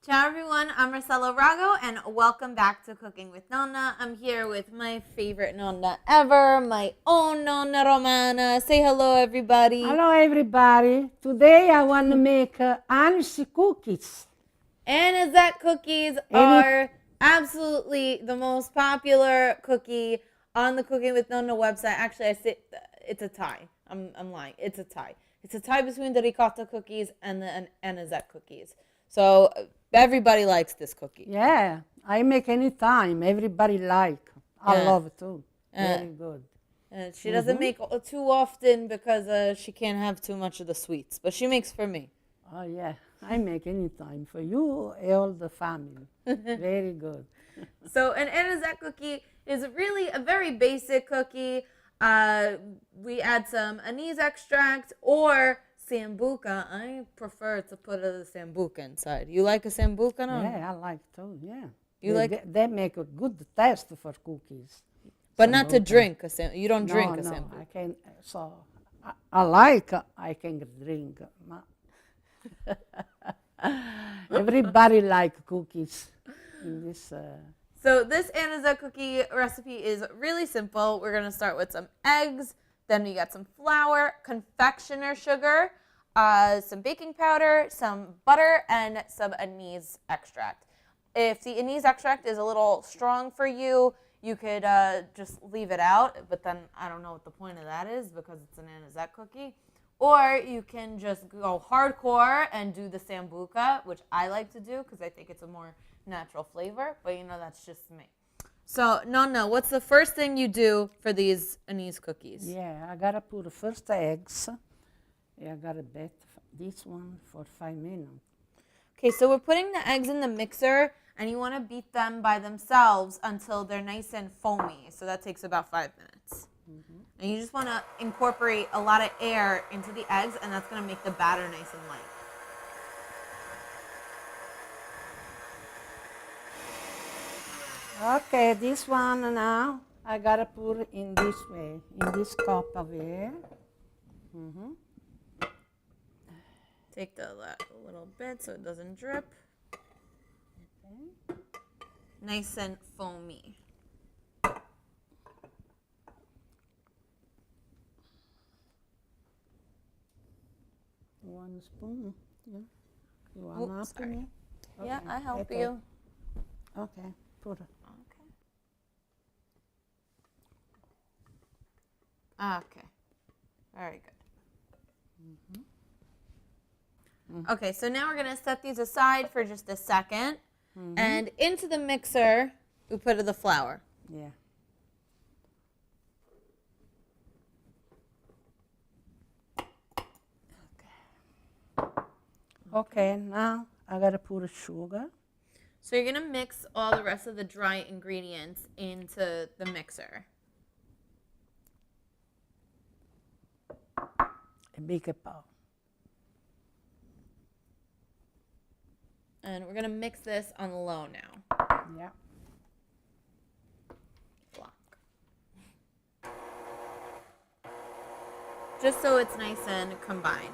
Ciao everyone, I'm Rossella Rago and welcome back to Cooking with Nonna. I'm here with my favorite Nonna ever, my own Nonna Romana. Say hello everybody. Hello everybody. Today I want to make Anise Cookies. Anise Cookies are absolutely the most popular cookie on the Cooking with Nonna website. Actually, I say it's a tie. I'm lying. It's a tie. It's a tie between the ricotta cookies and the Anise cookies. So everybody likes this cookie. Yeah, I make any time. Everybody like. I love it too. Very good. And she doesn't make too often because she can't have too much of the sweets. But she makes for me. Oh yeah, I make any time for you and all the family. Very good. So an Anise cookie is really a very basic cookie. We add some anise extract or sambuca. I prefer to put a sambuca inside. You like a sambuca, no? Yeah, I like too. Yeah. You they make a good taste for cookies. But not to drink a sambuca. You don't drink a No, sambuca. I can. So I like. I can drink. Everybody like cookies in this. So this Anise cookie recipe is really simple. We're going to start with some eggs. Then we got some flour, confectioner sugar, some baking powder, some butter, and some anise extract. If the anise extract is a little strong for you, you could just leave it out. But then I don't know what the point of that is because it's an Anise cookie. Or you can just go hardcore and do the sambuca, which I like to do because I think it's a more natural flavor. But, that's just me. So, Nonna, what's the first thing you do for these anise cookies? Yeah, I gotta put the first eggs. Yeah, I gotta bet this one for 5 minutes. Okay, so we're putting the eggs in the mixer, and you want to beat them by themselves until they're nice and foamy. So that takes about 5 minutes. Mm-hmm. And you just want to incorporate a lot of air into the eggs, and that's going to make the batter nice and light. Okay, this one now, I gotta put it in this way, in this cup of air. Mm-hmm. Take the little bit so it doesn't drip. Okay. Nice and foamy. 1 spoon. Yeah. You want to help Sorry. me? Okay. Yeah, I help you. Okay, put it. Okay. Very good. Mm-hmm. Okay, so now we're going to set these aside for just a second. Mm-hmm. And into the mixer, we put the flour. Yeah. Okay, now I got to put the sugar. So you're going to mix all the rest of the dry ingredients into the mixer. A big bowl. And we're going to mix this on low now. Yeah. Block. Just so it's nice and combined.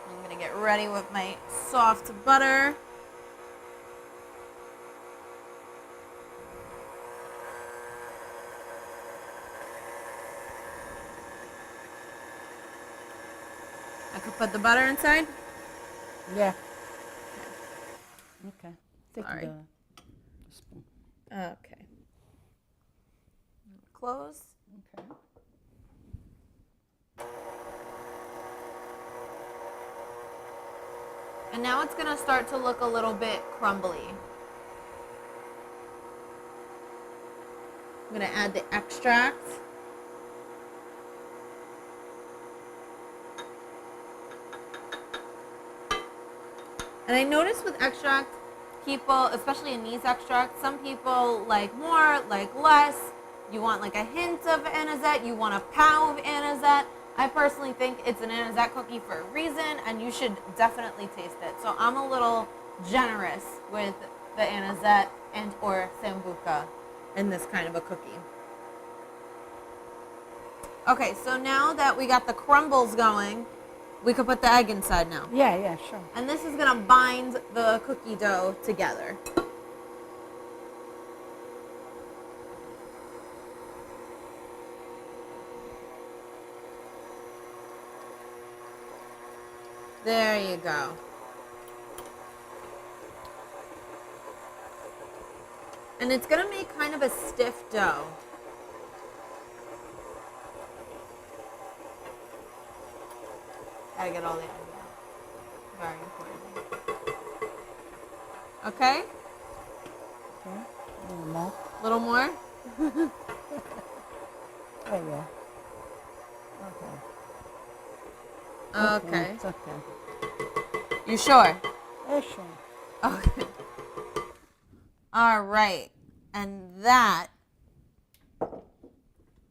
I'm going to get ready with my soft butter. I could put the butter inside? Yeah. Okay. Take Sorry. the spoon. Okay. Close. Okay. And now it's going to start to look a little bit crumbly. I'm going to add the extract. And I noticed with extract, people, especially anise extract, some people like more, like less. You want like a hint of anisette, you want a pow of anisette. I personally think it's an anisette cookie for a reason, and you should definitely taste it. So I'm a little generous with the anisette and or sambuca in this kind of a cookie. Okay, so now that we got the crumbles going, we could put the egg inside now. Yeah, yeah, sure. And this is gonna bind the cookie dough together. There you go. And it's gonna make kind of a stiff dough. Gotta get all the eggs out. Very important. Okay? Okay. A little more. Little more? Oh, yeah. Okay. Okay. It's okay. You sure? Yeah, sure. Okay. All right. And that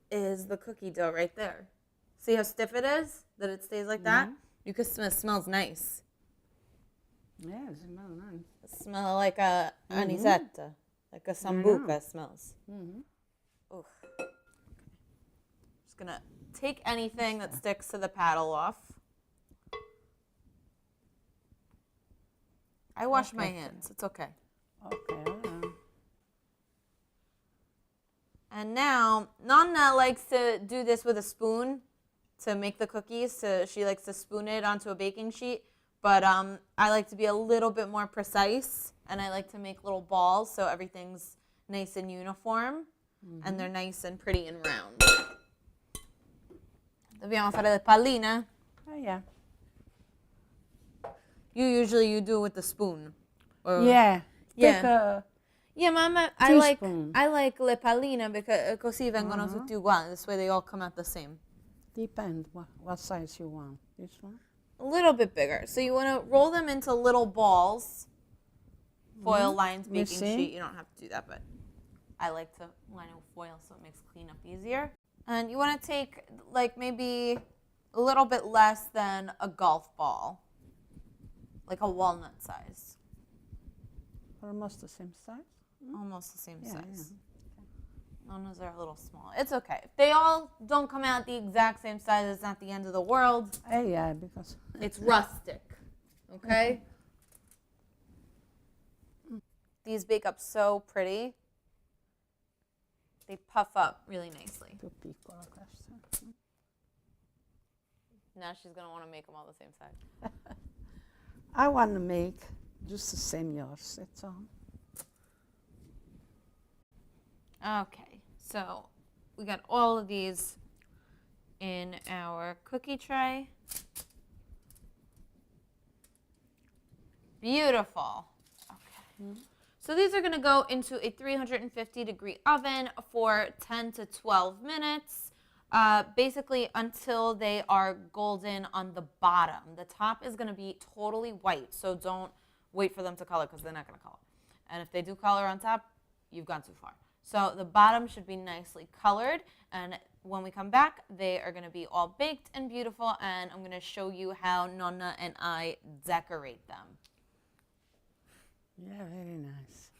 is the cookie dough right there. See how stiff it is? That it stays like that? You can smell, it smells nice. Yeah, it smells nice. It smells like a anisette, like a sambuca smells. Oof. Just gonna take anything that sticks to the paddle off. I wash my hands. It's okay. Okay. And now, Nonna likes to do this with a spoon to make the cookies. So she likes to spoon it onto a baking sheet. But I like to be a little bit more precise. And I like to make little balls so everything's nice and uniform. And they're nice and pretty and round. Dobbiamo fare le palline. Oh, yeah. You do it with the spoon. Or, Yeah. Yeah. Take a Yeah, Mama, teaspoon. I like le palline because così vengono tutti uguali. This way they all come out the same. Depends what size you want. This one? A little bit bigger. So you want to roll them into little balls. Foil lined baking sheet. You don't have to do that, but I like to line it with foil so it makes cleanup easier. And you want to take like maybe a little bit less than a golf ball. Like a walnut size. Almost the same size? Almost the same size. Yeah. Nonnas are a little small. It's okay. If they all don't come out the exact same size, it's not the end of the world. Yeah, because It's rustic. Okay? These bake up so pretty. They puff up really nicely. too piccolo questo. Now she's going to want to make them all the same size. I want to make just the same yours. That's all. Okay. So we got all of these in our cookie tray. Beautiful. Okay. So these are going to go into a 350-degree oven for 10 to 12 minutes, basically until they are golden on the bottom. The top is going to be totally white, so don't wait for them to color because they're not going to color. And if they do color on top, you've gone too far. So the bottom should be nicely colored, and when we come back, they are going to be all baked and beautiful, and I'm going to show you how Nonna and I decorate them. Yeah, very nice.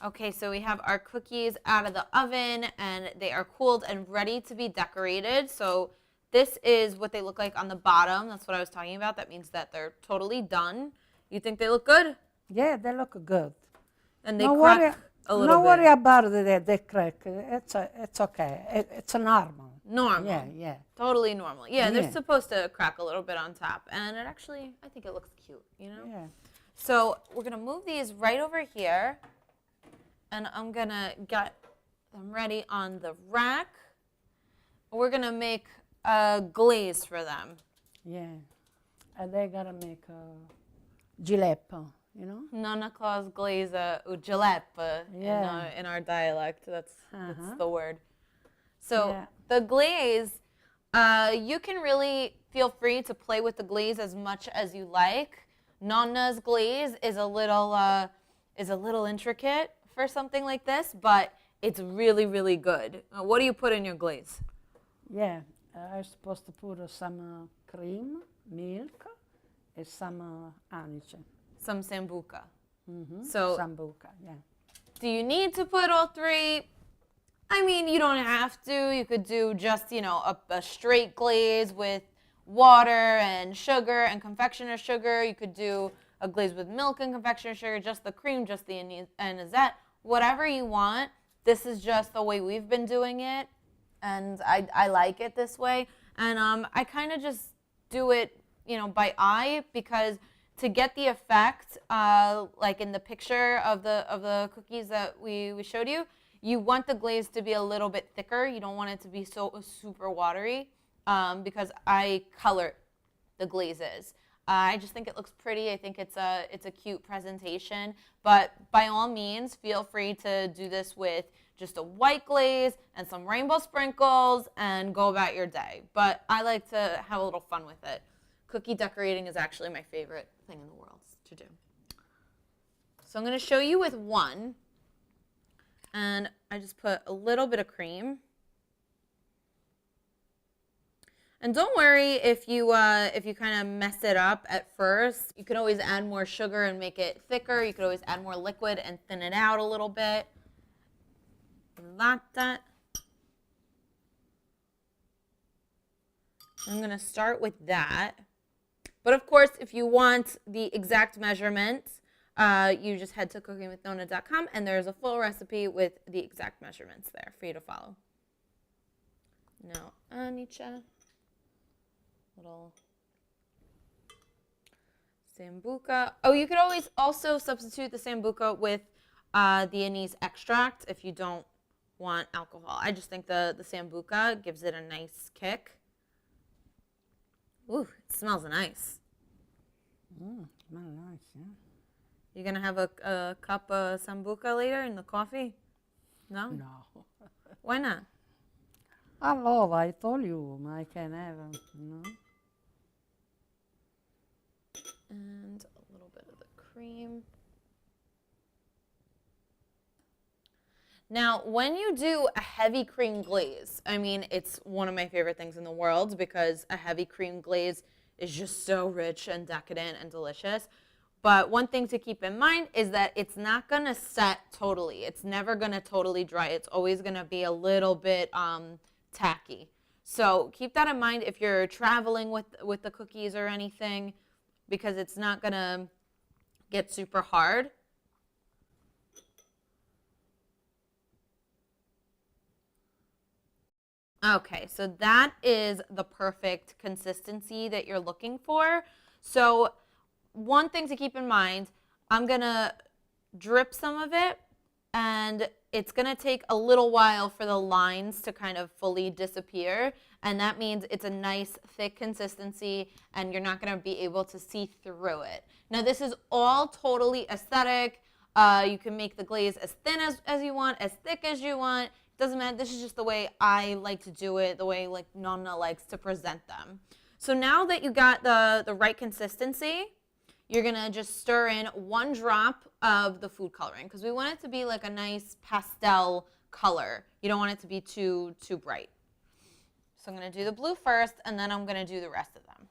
Okay, so we have our cookies out of the oven, and they are cooled and ready to be decorated. So this is what they look like on the bottom. That's what I was talking about. That means that they're totally done. You think they look good? Yeah, they look good. And they crack a little bit. Don't worry about the crack. It's okay. It's a normal. Normal. Yeah. Totally normal. Yeah, they're Yeah. supposed to crack a little bit on top. And it actually, I think it looks cute, you know? Yeah. So we're going to move these right over here. And I'm going to get them ready on the rack. We're going to make a glaze for them. Yeah. And they gotta make a gileppo, you know? Nonna calls glaze a jalapa Yeah. in our dialect. That's the word. So Yeah. the glaze, you can really feel free to play with the glaze as much as you like. Nonna's glaze is a little intricate for something like this, but it's really, really good. What do you put in your glaze? Yeah. I'm supposed to put some cream, milk, and some anice. Some sambuca. Mm-hmm. So Sambuca, yeah. do you need to put all three? I mean, you don't have to. You could do just, a straight glaze with water and sugar and confectioner sugar. You could do a glaze with milk and confectioner sugar, just the cream, just the anisette, whatever you want. This is just the way we've been doing it, and I like it this way. And I kind of just do it, by eye, because to get the effect, like in the picture of the cookies that we showed you, you want the glaze to be a little bit thicker. You don't want it to be so super watery, because I color the glazes. I just think it looks pretty. I think it's a cute presentation. But by all means, feel free to do this with just a white glaze and some rainbow sprinkles and go about your day. But I like to have a little fun with it. Cookie decorating is actually my favorite thing in the world to do. So I'm going to show you with one. And I just put a little bit of cream. And don't worry if you kind of mess it up at first. You can always add more sugar and make it thicker. You could always add more liquid and thin it out a little bit. Like that. I'm going to start with that. But of course, if you want the exact measurements, you just head to cookingwithnonna.com, and there's a full recipe with the exact measurements there for you to follow. Now, Anicha, little sambuca. Oh, you could always also substitute the sambuca with the anise extract if you don't want alcohol. I just think the sambuca gives it a nice kick. Ooh, it smells nice. Smells nice, yeah. You gonna have a cup of sambuca later in the coffee? No? No. Why not? I told you, I can have, And a little bit of the cream. Now, when you do a heavy cream glaze, I mean, it's one of my favorite things in the world because a heavy cream glaze is just so rich and decadent and delicious. But one thing to keep in mind is that it's not going to set totally. It's never going to totally dry. It's always going to be a little bit tacky. So keep that in mind if you're traveling with the cookies or anything, because it's not going to get super hard. Okay, so that is the perfect consistency that you're looking for. So one thing to keep in mind, I'm going to drip some of it, and it's going to take a little while for the lines to kind of fully disappear, and that means it's a nice thick consistency, and you're not going to be able to see through it. Now, this is all totally aesthetic. You can make the glaze as thin as you want, as thick as you want. Doesn't matter. This is just the way I like to do it, the way like Nonna likes to present them. So now that you got the right consistency, you're going to just stir in 1 drop of the food coloring because we want it to be like a nice pastel color. You don't want it to be too bright. So I'm going to do the blue first, and then I'm going to do the rest of them.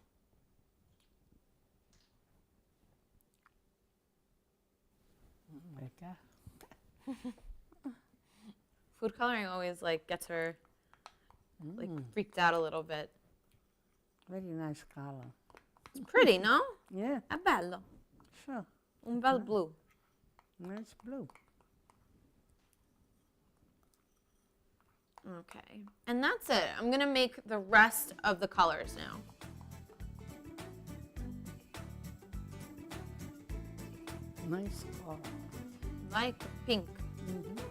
Food coloring always like gets her like freaked out a little bit. Very nice color. It's pretty, no? Yeah. È bello. Sure. Un bel blu. Nice blue. Okay. And that's it. I'm going to make the rest of the colors now. Nice color. Like pink. Mm-hmm.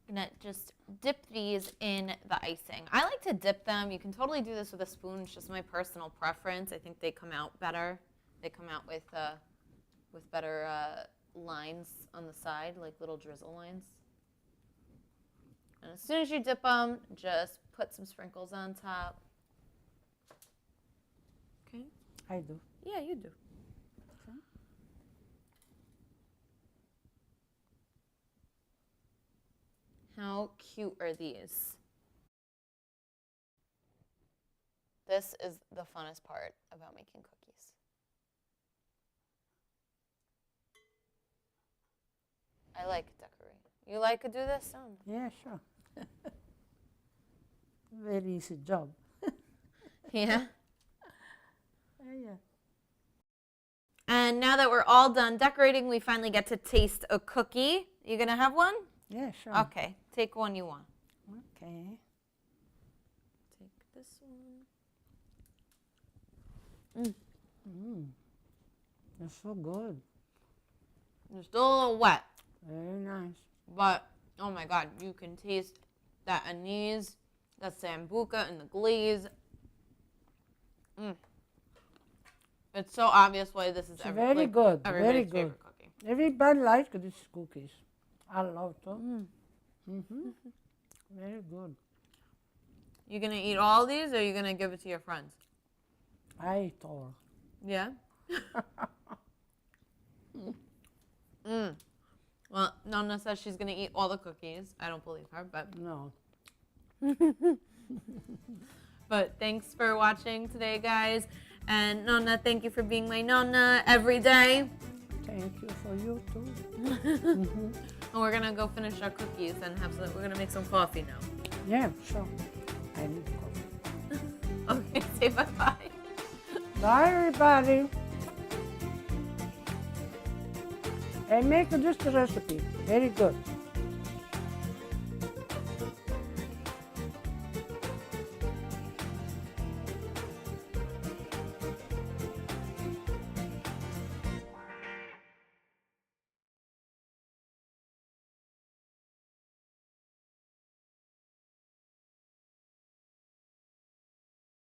Gonna just dip these in the icing. I like to dip them. You can totally do this with a spoon. It's just my personal preference. I think they come out better. They come out with better lines on the side, like little drizzle lines. And as soon as you dip them, just put some sprinkles on top. Okay? I do. Yeah, you do. Okay. How cute are these? This is the funnest part about making cookies. I like decorating. You like to do this? Yeah, sure. Very easy job. Yeah. Yeah. And now that we're all done decorating, we finally get to taste a cookie. You gonna have one? Yeah, sure. Okay, take one you want. Okay. Take this one. That's so good. It's still a little wet, Very nice. but oh my god, you can taste that anise, the sambuca, and the glaze. It's so obvious why this is Very good. Very everybody's good. favorite cookie. Everybody likes these cookies. I love them. Very good. You gonna eat all these, or you gonna give it to your friends? I eat all. Yeah. Well, Nonna says she's gonna eat all the cookies. I don't believe her, but No. but thanks for watching today, guys. And Nonna, thank you for being my Nonna every day. Thank you for you too. And we're gonna go finish our cookies and we're gonna make some coffee now. Yeah, sure. I need coffee. Okay, say bye-bye. Bye, everybody. And make this recipe. Very good.